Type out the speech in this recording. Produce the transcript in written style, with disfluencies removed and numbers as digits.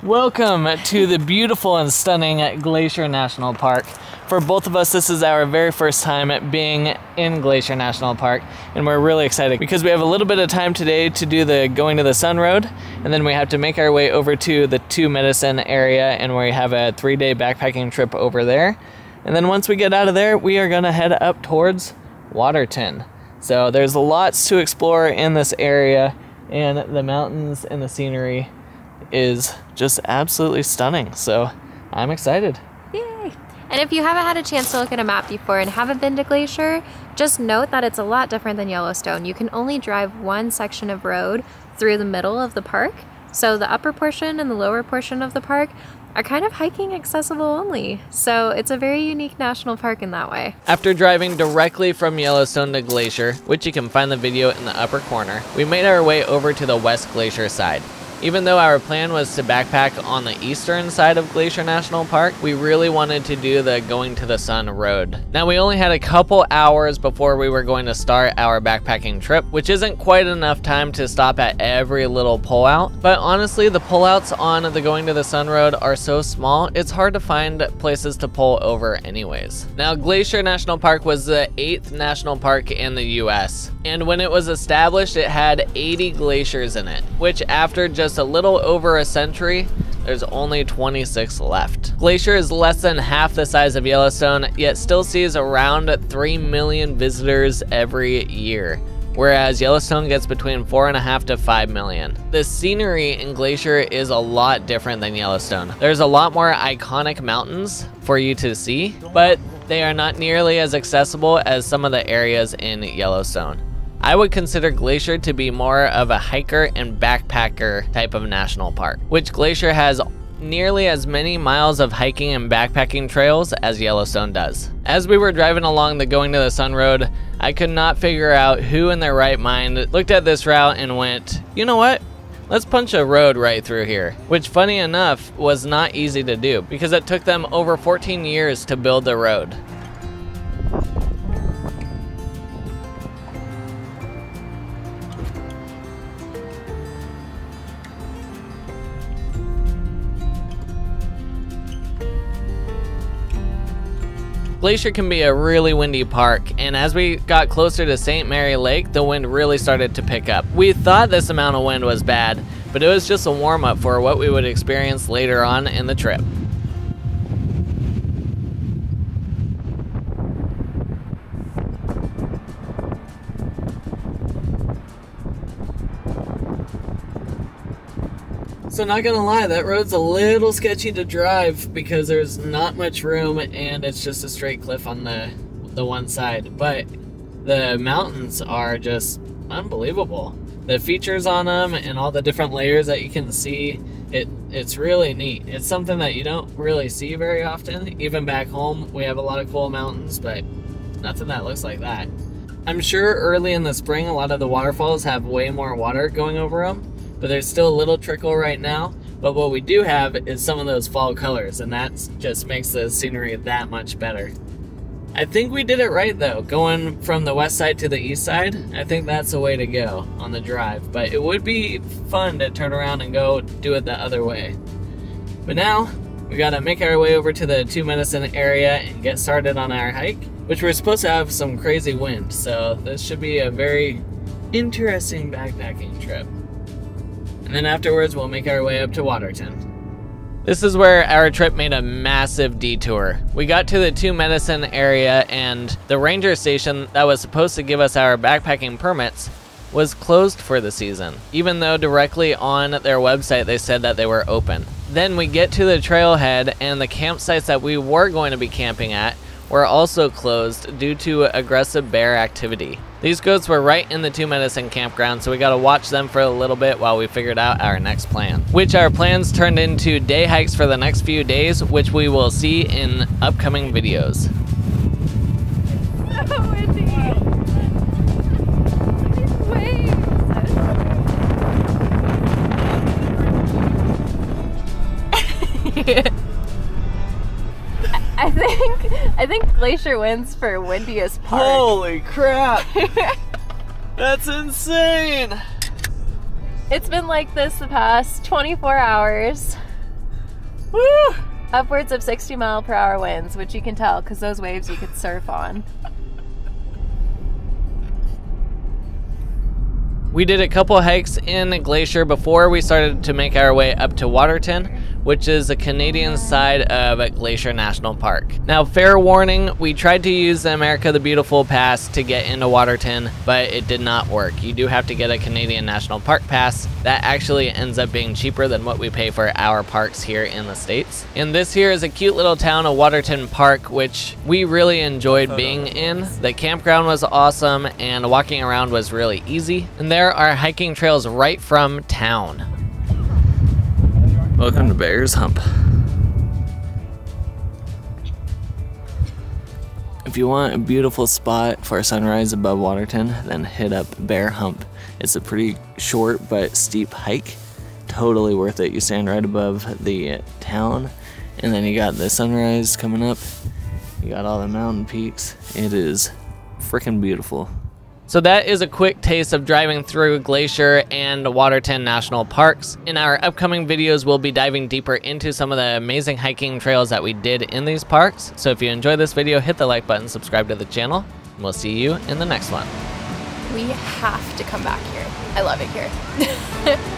Welcome to the beautiful and stunning Glacier National Park. For both of us, this is our very first time being in Glacier National Park, and we're really excited because we have a little bit of time today to do the Going to the Sun Road, and then we have to make our way over to the Two Medicine area, and we have a 3-day backpacking trip over there. And then once we get out of there, we are gonna head up towards Waterton. So there's lots to explore in this area, and the mountains and the scenery is just absolutely stunning. So I'm excited. Yay! And if you haven't had a chance to look at a map before and haven't been to Glacier, just note that it's a lot different than Yellowstone. You can only drive one section of road through the middle of the park. So the upper portion and the lower portion of the park are kind of hiking accessible only. So it's a very unique national park in that way. After driving directly from Yellowstone to Glacier, which you can find the video in the upper corner, we made our way over to the West Glacier side. Even though our plan was to backpack on the eastern side of Glacier National Park, we really wanted to do the Going to the Sun road. Now, we only had a couple hours before we were going to start our backpacking trip, which isn't quite enough time to stop at every little pullout. But honestly, the pullouts on the Going to the Sun road are so small, it's hard to find places to pull over anyways. Now, Glacier National Park was the 8th national park in the US. And when it was established, it had 80 glaciers in it, which after just a little over a century, there's only 26 left. Glacier is less than half the size of Yellowstone, yet still sees around 3 million visitors every year, whereas Yellowstone gets between 4.5 to 5 million. The scenery in Glacier is a lot different than Yellowstone. There's a lot more iconic mountains for you to see, but they are not nearly as accessible as some of the areas in Yellowstone. I would consider Glacier to be more of a hiker and backpacker type of national park, which Glacier has nearly as many miles of hiking and backpacking trails as Yellowstone does. As we were driving along the Going to the Sun road, I could not figure out who in their right mind looked at this route and went, you know what? Let's punch a road right through here, which funny enough was not easy to do because it took them over 14 years to build the road. Glacier can be a really windy park, and as we got closer to St. Mary Lake, the wind really started to pick up. We thought this amount of wind was bad, but it was just a warm-up for what we would experience later on in the trip. So not gonna lie, that road's a little sketchy to drive because there's not much room and it's just a straight cliff on the one side. But the mountains are just unbelievable. The features on them and all the different layers that you can see, it's really neat. It's something that you don't really see very often. Even back home, we have a lot of cool mountains, but nothing that looks like that. I'm sure early in the spring, a lot of the waterfalls have way more water going over them, but there's still a little trickle right now. But what we do have is some of those fall colors, and that just makes the scenery that much better. I think we did it right though, going from the west side to the east side. I think that's the way to go on the drive, but it would be fun to turn around and go do it the other way. But now, we gotta make our way over to the Two Medicine area and get started on our hike, which we're supposed to have some crazy wind, so this should be a very interesting backpacking trip. And then afterwards, we'll make our way up to Waterton. This is where our trip made a massive detour. We got to the Two Medicine area, and the ranger station that was supposed to give us our backpacking permits was closed for the season, even though directly on their website they said that they were open. Then we get to the trailhead, and the campsites that we were going to be camping at were also closed due to aggressive bear activity. These goats were right in the Two Medicine campground, so we got to watch them for a little bit while we figured out our next plan. Which our plans turned into day hikes for the next few days, which we will see in upcoming videos. So windy. These waves. I think Glacier wins for windiest park. Holy crap! That's insane! It's been like this the past 24 hours. Woo! Upwards of 60-mile-per-hour winds, which you can tell because those waves you could surf on. We did a couple hikes in Glacier before we started to make our way up to Waterton, which is the Canadian side of Glacier National Park. Now, fair warning, we tried to use the America the Beautiful pass to get into Waterton, but it did not work. You do have to get a Canadian National Park pass. That actually ends up being cheaper than what we pay for our parks here in the States. And this here is a cute little town of Waterton Park, which we really enjoyed being in. The campground was awesome and walking around was really easy. And there are hiking trails right from town. Welcome to Bear's Hump. If you want a beautiful spot for a sunrise above Waterton, then hit up Bear Hump. It's a pretty short but steep hike. Totally worth it. You stand right above the town, and then you got the sunrise coming up. You got all the mountain peaks. It is freaking beautiful. So that is a quick taste of driving through Glacier and Waterton National Parks. In our upcoming videos, we'll be diving deeper into some of the amazing hiking trails that we did in these parks. So if you enjoyed this video, hit the like button, subscribe to the channel, and we'll see you in the next one. We have to come back here. I love it here.